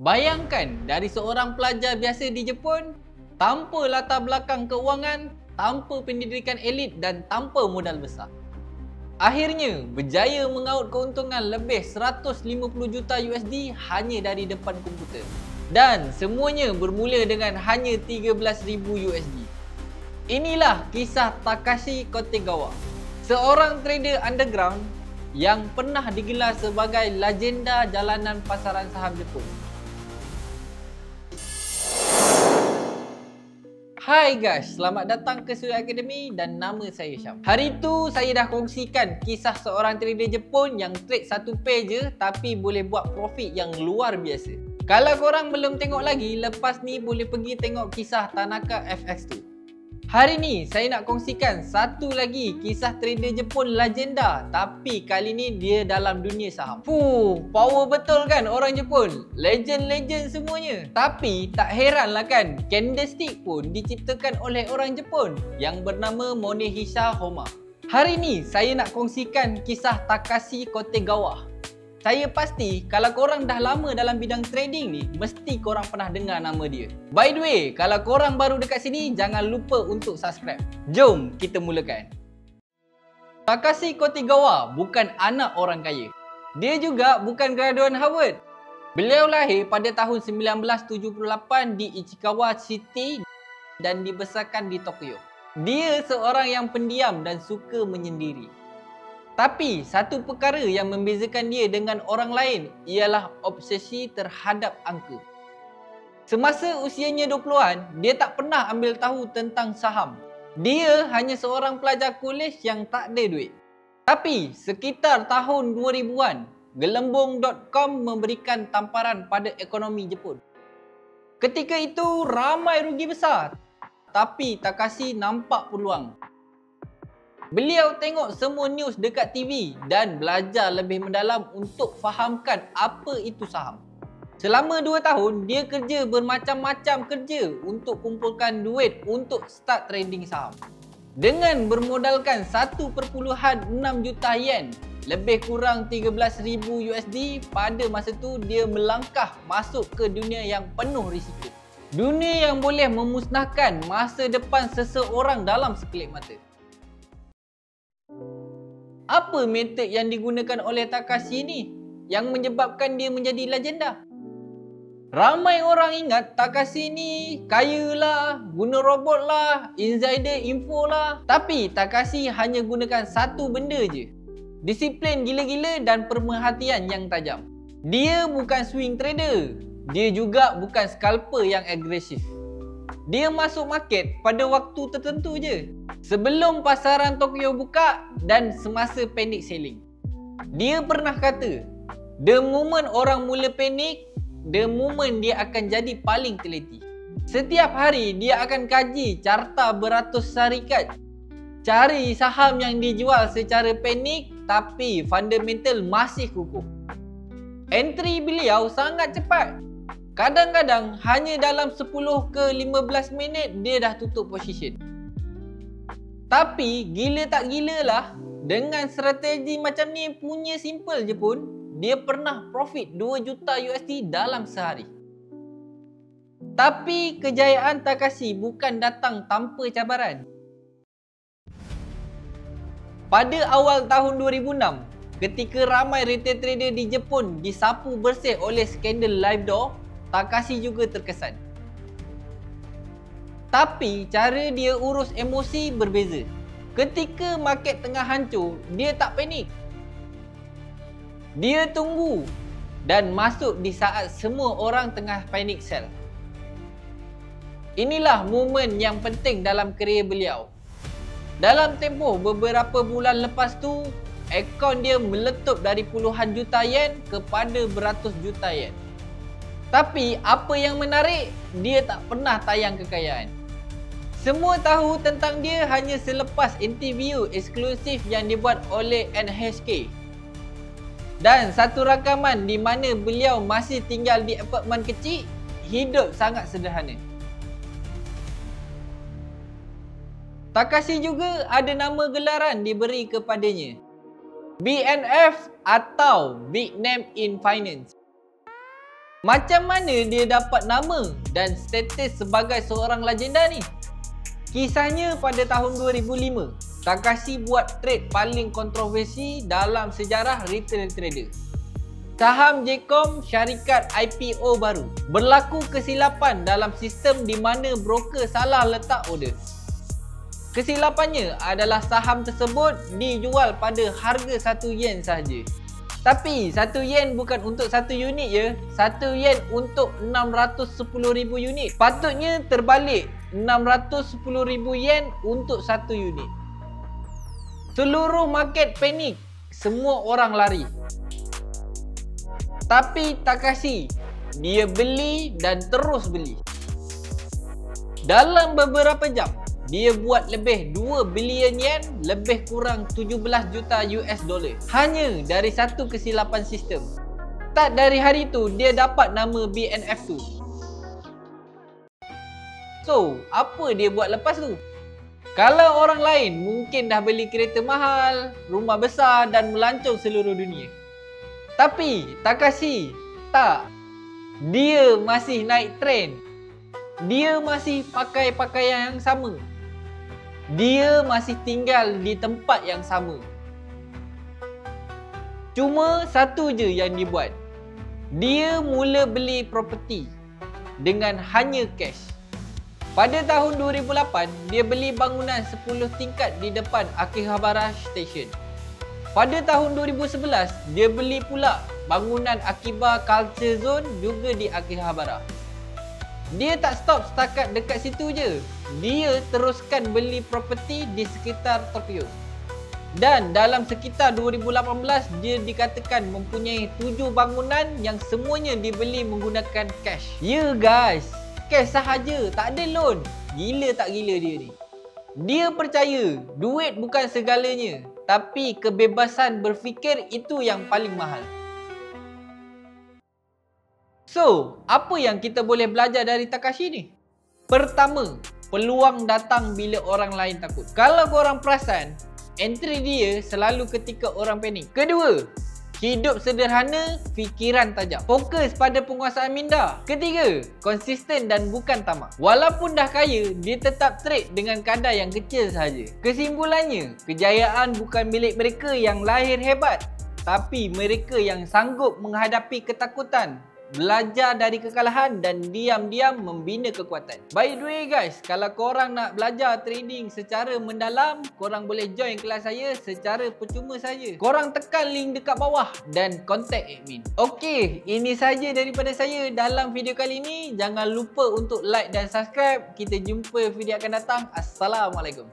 Bayangkan dari seorang pelajar biasa di Jepun, tanpa latar belakang keuangan, tanpa pendidikan elit dan tanpa modal besar. Akhirnya berjaya mengaut keuntungan lebih 150 juta USD hanya dari depan komputer. Dan semuanya bermula dengan hanya 13,000 USD. Inilah kisah Takashi Kotegawa, seorang trader underground yang pernah digelar sebagai legenda jalanan pasaran saham Jepun. Hai guys, selamat datang ke Surya Academy dan nama saya Syam. Hari tu saya dah kongsikan kisah seorang trader Jepun yang trade satu pair je tapi boleh buat profit yang luar biasa. Kalau korang belum tengok lagi, lepas ni boleh pergi tengok kisah Tanaka FX tu. Hari ni saya nak kongsikan satu lagi kisah trader Jepun legenda, tapi kali ni dia dalam dunia saham. Power betul kan orang Jepun? Legend-legend semuanya. Tapi tak heranlah kan, candlestick pun diciptakan oleh orang Jepun yang bernama Morihisa Homa. Hari ni saya nak kongsikan kisah Takashi Kotegawa. Saya pasti kalau korang dah lama dalam bidang trading ni, mesti korang pernah dengar nama dia. By the way, kalau korang baru dekat sini, jangan lupa untuk subscribe. Jom kita mulakan. Takashi Kotegawa bukan anak orang kaya. Dia juga bukan graduan Harvard. Beliau lahir pada tahun 1978 di Ichikawa City dan dibesarkan di Tokyo. Dia seorang yang pendiam dan suka menyendiri. Tapi satu perkara yang membezakan dia dengan orang lain ialah obsesi terhadap angka. Semasa usianya 20-an, dia tak pernah ambil tahu tentang saham. Dia hanya seorang pelajar kolej yang tak ada duit. Tapi sekitar tahun 2000-an, Gelembung.com memberikan tamparan pada ekonomi Jepun. Ketika itu ramai rugi besar, tapi Takashi nampak peluang. Beliau tengok semua news dekat TV dan belajar lebih mendalam untuk fahamkan apa itu saham. Selama 2 tahun, dia kerja bermacam-macam kerja untuk kumpulkan duit untuk start trading saham. Dengan bermodalkan 1.6 juta yen, lebih kurang 13,000 USD, pada masa tu dia melangkah masuk ke dunia yang penuh risiko. Dunia yang boleh memusnahkan masa depan seseorang dalam sekelip mata. Apa metod yang digunakan oleh Takashi ni yang menyebabkan dia menjadi legenda? Ramai orang ingat Takashi ni kaya lah, guna robot lah, insider info lah. Tapi Takashi hanya gunakan satu benda je. Disiplin gila-gila dan pemerhatian yang tajam. Dia bukan swing trader. Dia juga bukan scalper yang agresif. Dia masuk market pada waktu tertentu je, sebelum pasaran Tokyo buka dan semasa panic selling. Dia pernah kata, the moment orang mula panik, the moment dia akan jadi paling teliti. Setiap hari dia akan kaji carta beratus syarikat, cari saham yang dijual secara panik tapi fundamental masih kukuh. Entry beliau sangat cepat. Kadang-kadang hanya dalam 10 ke 15 minit dia dah tutup position. Tapi gila tak gila lah, dengan strategi macam ni punya simple je pun, dia pernah profit 2 juta USD dalam sehari. Tapi kejayaan Takashi bukan datang tanpa cabaran. Pada awal tahun 2006, ketika ramai retail trader di Jepun disapu bersih oleh skandal LiveDoor, Takashi juga terkesan. Tapi cara dia urus emosi berbeza. Ketika market tengah hancur, dia tak panik. Dia tunggu dan masuk di saat semua orang tengah panic sell. Inilah momen yang penting dalam kerjaya beliau. Dalam tempoh beberapa bulan lepas tu, akaun dia meletup dari puluhan juta yen kepada beratus juta yen. Tapi apa yang menarik, dia tak pernah tayang kekayaan. Semua tahu tentang dia hanya selepas interview eksklusif yang dibuat oleh NHK. Dan satu rakaman di mana beliau masih tinggal di apartmen kecil, hidup sangat sederhana. Takashi juga ada nama gelaran diberi kepadanya, BNF atau Big Name in Finance. Macam mana dia dapat nama dan status sebagai seorang legenda ni? Kisahnya pada tahun 2005, Takashi buat trade paling kontroversi dalam sejarah retail trader. Saham JCOM syarikat IPO baru. Berlaku kesilapan dalam sistem di mana broker salah letak order. Kesilapannya adalah saham tersebut dijual pada harga 1 yen sahaja. Tapi 1 yen bukan untuk 1 unit ya. 1 yen untuk 610,000 unit. Patutnya terbalik, 610,000 yen untuk 1 unit. Seluruh market panik. Semua orang lari. Tapi Takashi, dia beli dan terus beli. Dalam beberapa jam, dia buat lebih 2 bilion yen, lebih kurang 17 juta US dollar. Hanya dari satu kesilapan sistem. Tak dari hari itu, dia dapat nama BNF tu. So, apa dia buat lepas tu? Kalau orang lain mungkin dah beli kereta mahal, rumah besar dan melancong seluruh dunia. Tapi Takashi tak. Dia masih naik trend. Dia masih pakai pakaian yang sama. Dia masih tinggal di tempat yang sama. Cuma satu je yang dia buat. Dia mula beli property dengan hanya cash. Pada tahun 2008, dia beli bangunan 10 tingkat di depan Akihabara Station. Pada tahun 2011, dia beli pula bangunan Akiba Culture Zone juga di Akihabara. Dia tak stop setakat dekat situ je. Dia teruskan beli properti di sekitar Tokyo. Dan dalam sekitar 2018, dia dikatakan mempunyai 7 bangunan yang semuanya dibeli menggunakan cash. Ya guys, cash sahaja, tak ada loan. Gila tak gila dia ni? Dia percaya duit bukan segalanya, tapi kebebasan berfikir itu yang paling mahal. So, apa yang kita boleh belajar dari Takashi ni? Pertama, peluang datang bila orang lain takut. Kalau korang perasan, entry dia selalu ketika orang panik. Kedua, hidup sederhana, fikiran tajam. Fokus pada penguasaan minda. Ketiga, konsisten dan bukan tamak. Walaupun dah kaya, dia tetap trade dengan kadar yang kecil sahaja. Kesimpulannya, kejayaan bukan milik mereka yang lahir hebat, tapi mereka yang sanggup menghadapi ketakutan, belajar dari kekalahan dan diam-diam membina kekuatan. By the way guys, kalau korang nak belajar trading secara mendalam, korang boleh join kelas saya secara percuma saja. Korang tekan link dekat bawah dan contact admin. Okey, ini saja daripada saya dalam video kali ini. Jangan lupa untuk like dan subscribe. Kita jumpa video akan datang. Assalamualaikum.